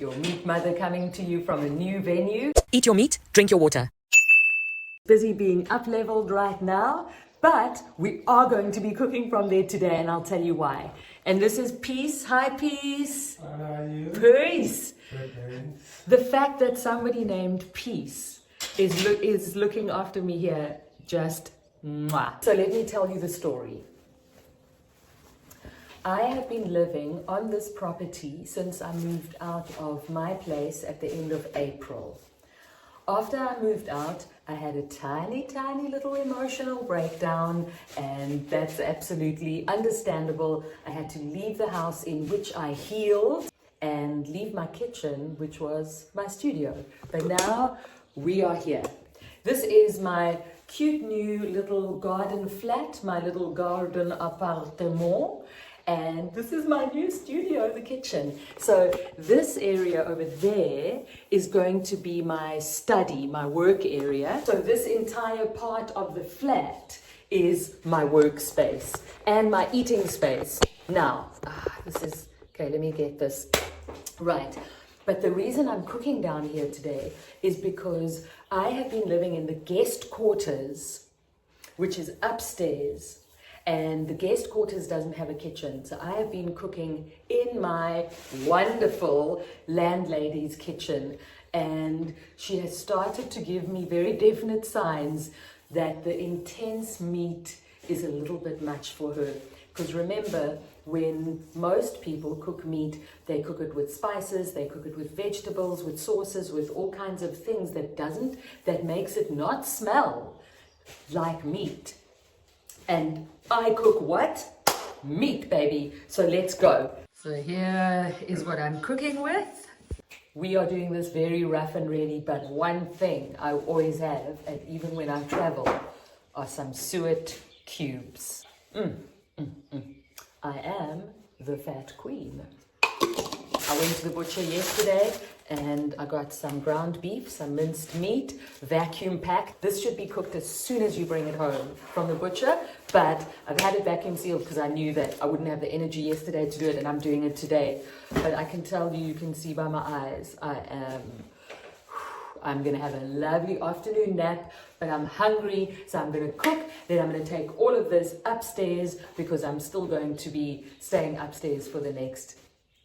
Your meat mother coming to you from a new venue. Eat your meat, drink your water. Busy being up-leveled right now, but we are going to be cooking from there today, and I'll tell you why. And this is Peace. Hi, Peace. How are you? Peace. Okay. The fact that somebody named Peace is looking after me here, just mwah. So let me tell you the story. I have been living on this property since I moved out of my place at the end of April. After I moved out, I had a tiny little emotional breakdown, and that's absolutely understandable. I had to leave the house in which I healed and leave my kitchen, which was my studio. But now we are here. This is my cute new little garden flat, my little garden appartement. And this is my new studio, the kitchen. So this area over there is going to be my study, my work area. So this entire part of the flat is my workspace and my eating space. Now, okay, let me get this right. But the reason I'm cooking down here today is because I have been living in the guest quarters, which is upstairs. And the guest quarters doesn't have a kitchen. So I have been cooking in my wonderful landlady's kitchen. And she has started to give me very definite signs that the intense meat is a little bit much for her. Because remember, when most people cook meat, they cook it with spices, they cook it with vegetables, with sauces, with all kinds of things that makes it not smell like meat. And I cook what? Meat, baby. So let's go. So here is what I'm cooking with. We are doing this very rough and ready, but one thing I always have, and even when I travel, are some suet cubes. I am the fat queen. I went to the butcher yesterday and I got some ground beef, some minced meat, vacuum packed. This should be cooked as soon as you bring it home from the butcher, but I've had it vacuum sealed because I knew that I wouldn't have the energy yesterday to do it, and I'm doing it today. But I can tell you can see by my eyes, I'm gonna have a lovely afternoon nap, but I'm hungry, so I'm gonna cook. Then I'm gonna take all of this upstairs because I'm still going to be staying upstairs for the next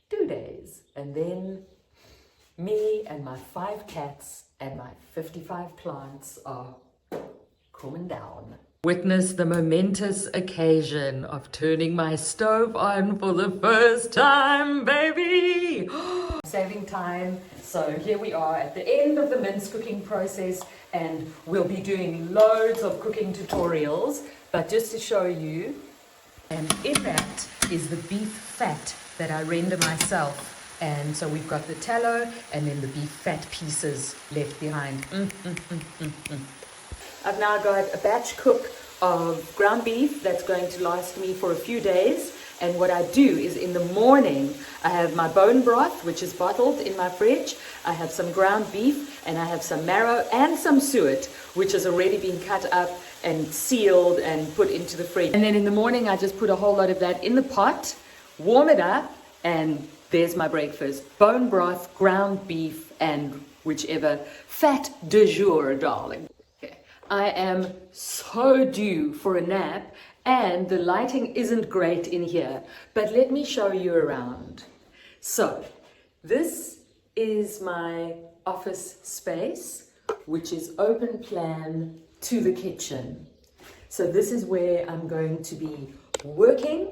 2 days. And then me and my 5 cats and my 55 plants are coming down. Witness the momentous occasion of turning my stove on for the first time, baby! Saving time. So here we are at the end of the mince cooking process, and we'll be doing loads of cooking tutorials. But just to show you, and irit is the beef fat that I render myself. And so we've got the tallow and then the beef fat pieces left behind. I've now got a batch cook of ground beef that's going to last me for a few days. And what I do is in the morning, I have my bone broth, which is bottled in my fridge. I have some ground beef, and I have some marrow and some suet, which has already been cut up and sealed and put into the fridge. And then in the morning, I just put a whole lot of that in the pot, warm it up, and there's my breakfast. Bone broth, ground beef, and whichever fat du jour, darling. Okay. I am so due for a nap, and the lighting isn't great in here, but let me show you around. So, this is my office space, which is open plan to the kitchen. So this is where I'm going to be working,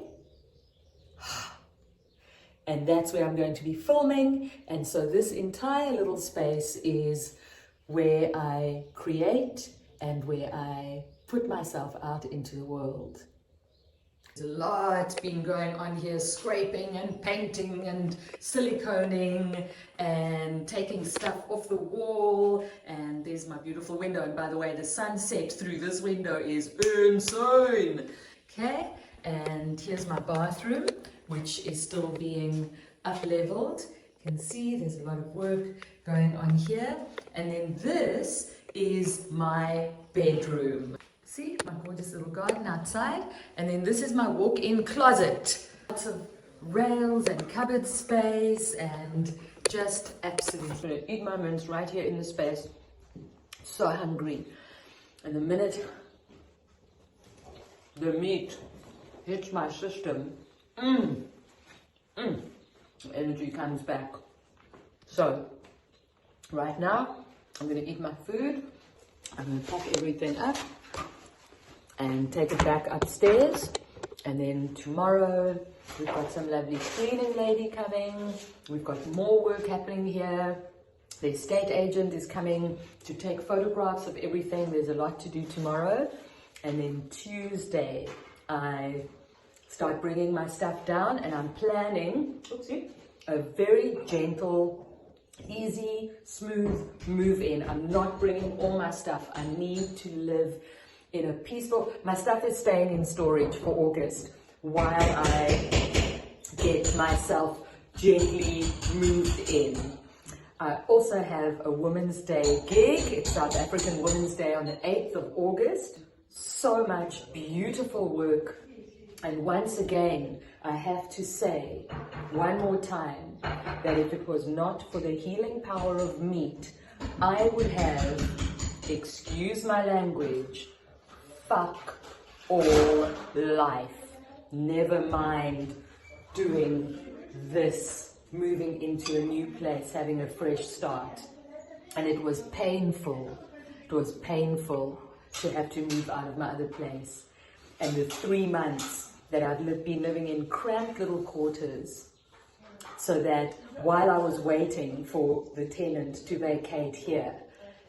and that's where I'm going to be filming. And so this entire little space is where I create and where I put myself out into the world. There's a lot been going on here, scraping and painting and siliconing and taking stuff off the wall. And there's my beautiful window. And by the way, the sunset through this window is insane. Okay, and here's my bathroom, which is still being up-leveled. You can see there's a lot of work going on here. And then this is my bedroom. See, my gorgeous little garden outside. And then this is my walk-in closet. Lots of rails and cupboard space and Just absolutely eat my mince right here in the space. So hungry. And the minute the meat hits my system, energy comes back. So right now I'm going to eat my food. I'm going to pack everything up and take it back upstairs. And then tomorrow we've got some lovely cleaning lady coming. We've got more work happening here. The estate agent is coming to take photographs of everything. There's a lot to do tomorrow. And then Tuesday, I start bringing my stuff down, and I'm planning a very gentle, easy, smooth move in. I'm not bringing all my stuff. I need to live in a peaceful... My stuff is staying in storage for August while I get myself gently moved in. I also have a Women's Day gig. It's South African Women's Day on the 8th of August. So much beautiful work. And once again, I have to say one more time that if it was not for the healing power of meat, I would have, excuse my language, fuck all life. Never mind doing this, moving into a new place, having a fresh start. And it was painful. It was painful to have to move out of my other place. And the 3 months that I've been living in cramped little quarters, so that while I was waiting for the tenant to vacate here,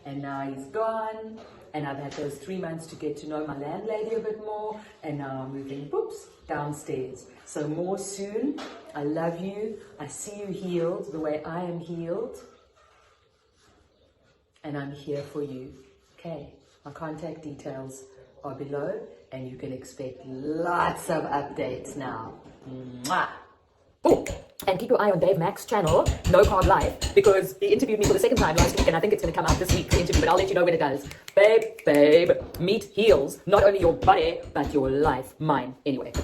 and now he's gone, and I've had those 3 months to get to know my landlady a bit more, and now I'm moving, downstairs. So more soon. I love you. I see you healed the way I am healed. And I'm here for you. Okay, my contact details are below, and you can expect lots of updates now. Mwah! Oh, and keep your eye on Dave Mack's channel, No Carb Life, because he interviewed me for the second time last week, and I think it's going to come out this week, the interview, but I'll let you know when it does. Babe, meat heals not only your body, but your life. Mine. Anyway, okay.